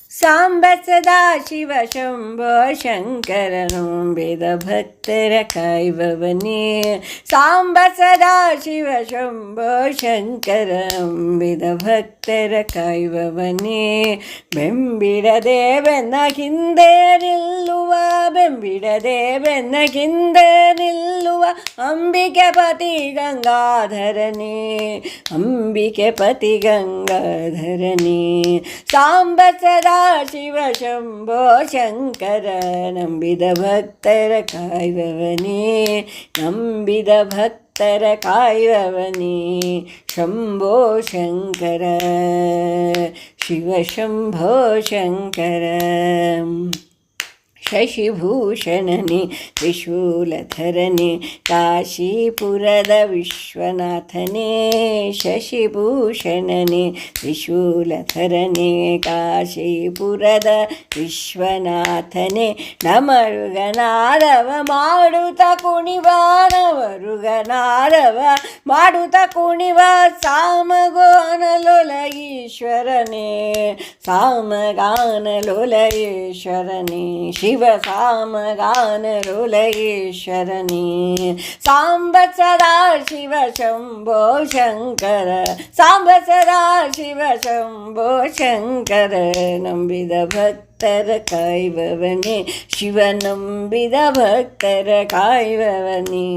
ಸಾಂಬ ಸದಾ ಶಿವ ಶಂಭೋ ಶಂಕರ ನಂಬಿದ ಭಕ್ತರ ಕಾಯುವವನೇ. ಸಾಂಬ ಸದಾ ಶಿವ ಶಂಭೋ ಶಂಕರ ನಂಬಿದ ಭಕ್ತರ ಕಾಯುವವನೇ. ಬೆಂಬಿಡದೆ ಬೆನ್ನ ಹಿಂದೆ ನಿಲ್ಲುವ, ಬೆಂಬಿಡದೆ ಬೆನ್ನ ಹಿಂದೆ ನಿಲ್ಲುವ ಅಂಬಿಕೆ ಪತಿ ಗಂಗಾಧರನೇ, ಅಂಬಿಕೆ ಪತಿ ಗಂಗಾಧರನೇ. ಸಾಂಬ ಸದಾ ಶಿವ ಶಂಭೋ ಶಂಕರ ನಂಬಿದ ಭಕ್ತರ ಕಾಯುವವನೇ, ನಂಬಿದ ಭಕ್ತರ ಕಾಯುವವನೇ. ಶಂಭೋ ಶಂಕರ ಶಿವ ಶಂಭೋ ಶಂಕರ. ಶಶಿಭೂಷಣನೆ ತ್ರಿಶೂಲಧರನೆ ಕಾಶೀಪುರದ ವಿಶ್ವನಾಥನೇ. ಶಶಿಭೂಷಣನೆ ತ್ರಿಶೂಲಧರನೆ ಕಾಶೀಪುರದ ವಿಶ್ವನಾಥನೇ. ನಮರುಗನಾರವ ಮಾಡುತ್ತ ಕುಣಿವ, ನಮರುಗನಾರವ ಮಾಡುತ್ತ ಕುಣಿವ ಸಾಮಗಾನಲೋಲ ಈಶ್ವರನೇ, ಸಾಮಗಾನಲೋಲ ಈಶ್ವರನೇ. ಶಿವ ಸಾಮಗಾನಲೋಲಗೇಶ್ವರನೇ. ಸಾಂಬ ಸದಾ ಶಿವ ಶಂಭೋ ಶಂಕರ, ಸಾಂಬ ಸದಾ ಶಿವ ಶಂಭೋ ಶಂಕರ ನಂಬಿದ ಭಕ್ತರ ಕಾಯುವವನೇ, ಶಿವ ನಂಬಿದ ಭಕ್ತರ ಕಾಯುವವನೇ.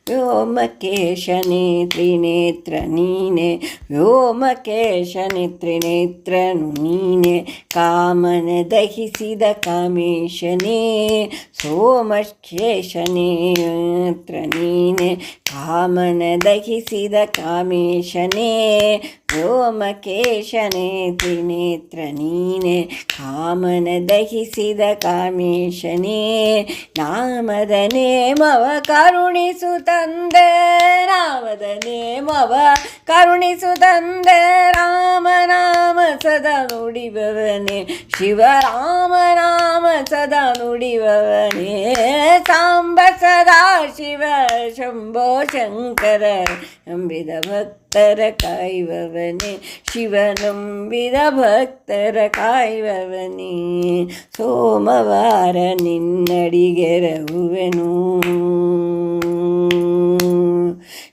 ವ್ಯೋಮಕೇಶನೇ ತ್ರಿನೇತ್ರ ನೀನೆ, ವ್ಯೋಮಕೇಶನೇ ತ್ರಿನೇತ್ರನು ನೀನೆ. ಕಾಮನ ದಹಿಸಿದ ಕಾಮೇಶನೇ ಸೋಮಕೇಶನೇ ನೇತ್ರ ನೀನೆ, ಕಾಮನ ದಹಿಸಿದ ಕಾಮೇಶನೇ. ವ್ಯೋಮಕೇಶನೇ ತ್ರಿನೇತ್ರ ನೀನೆ, ಕಾಮನ ದಹಿಸಿದ ಕಾಮೇಶನೇ. ನಾಮದ ನೇಮವ ಕರುಣಿಸು ತಂದೆ, ನಾಮದ ನೇಮವ ಕರುಣಿಸು ತಂದೆ. ರಾಮನಾಮ ಸದಾ ನುಡಿಬವನೇ, ಶಿವರಾಮನಾಮ ಸದಾ ನುಡಿಬವನೇ. ಸಾಂಬ ಸದಾ ಶಿವ ಶಂಭೋ ಶಂಕರ ನಂಬಿದ ಭಕ್ತರ ಕಾಯುವವನೇ, ಶಿವ ನಂಬಿದ ಭಕ್ತರ ಕಾಯುವವನೇ. ಸೋಮವಾರ ನಿನ್ನಡಿಗೆರಗುವೆನು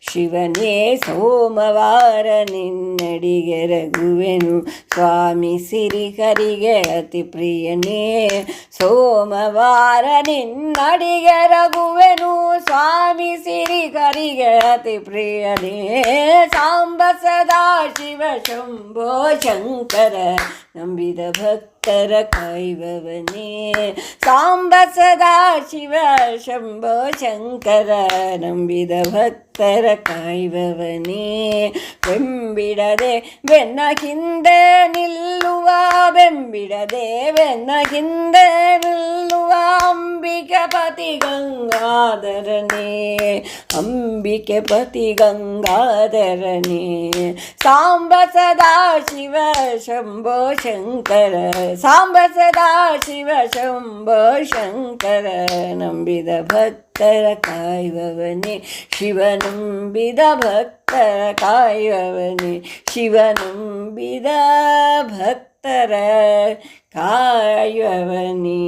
ಶಿವನೇ, ಸೋಮವಾರ ನಿನ್ನಡಿಗೆರಗುವೆನು. ಸ್ವಾಮಿ ಸಿರಿಕರಿಗೆ ಅತಿ ಪ್ರಿಯನೇ, ಸೋಮವಾರ ನಿನ್ನಡಿಗೆರಗುವೆನು. ಸ್ವಾಮಿ ಸಿರಿಕರಿಗೆ ಅತಿ ಪ್ರಿಯನೇ. ಸಾಂಬ ಸದಾ ಶಿವ ಶಂಭೋ ಶಂಕರ ನಂಬಿದ ಭಕ್ತರ ಕಾಯುವವನೇ. ಸಾಂಬ ಸದಾ ಶಿವ ಶಂಭೋ ಶಂಕರ ನಂಬಿದ ಭಕ್ತರ ಕಾಯುವವನೇ. ಬೆಂಬಿಡದೆ ಬೆನ್ನ ಹಿಂದೆ ನಿಲ್ಲುವ, ಬೆಂಬಿಡದೆ ಬೆನ್ನ ಹಿಂದೆ ನಿಲ್ಲುವ ಅಂಬಿಕೆ ಪತಿ ಗಂಗಾಧರನೇ, ಅಂಬಿಕೆ ಪತಿ ಗಂಗಾಧರನೇ. ಸಾಂಬ ಸದಾ ಶಿವ ಶಂಭೋ ಶಂಕರ, ಸಾಂಬ ಸದಾ ಶಿವ ಶಂಭೋ ಶಂಕರ ನಂಬಿದ ಭಕ್ತರ ಕಾಯುವವನೇ, ಶಿವ ನಂಬಿದ ಭಕ್ತರ ಕಾಯುವವನೇ. ಶಿವ ನಂಬಿದ ಭಕ್ತರ ಕಾಯುವವನೇ.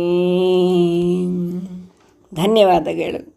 ಧನ್ಯವಾದಗಳು.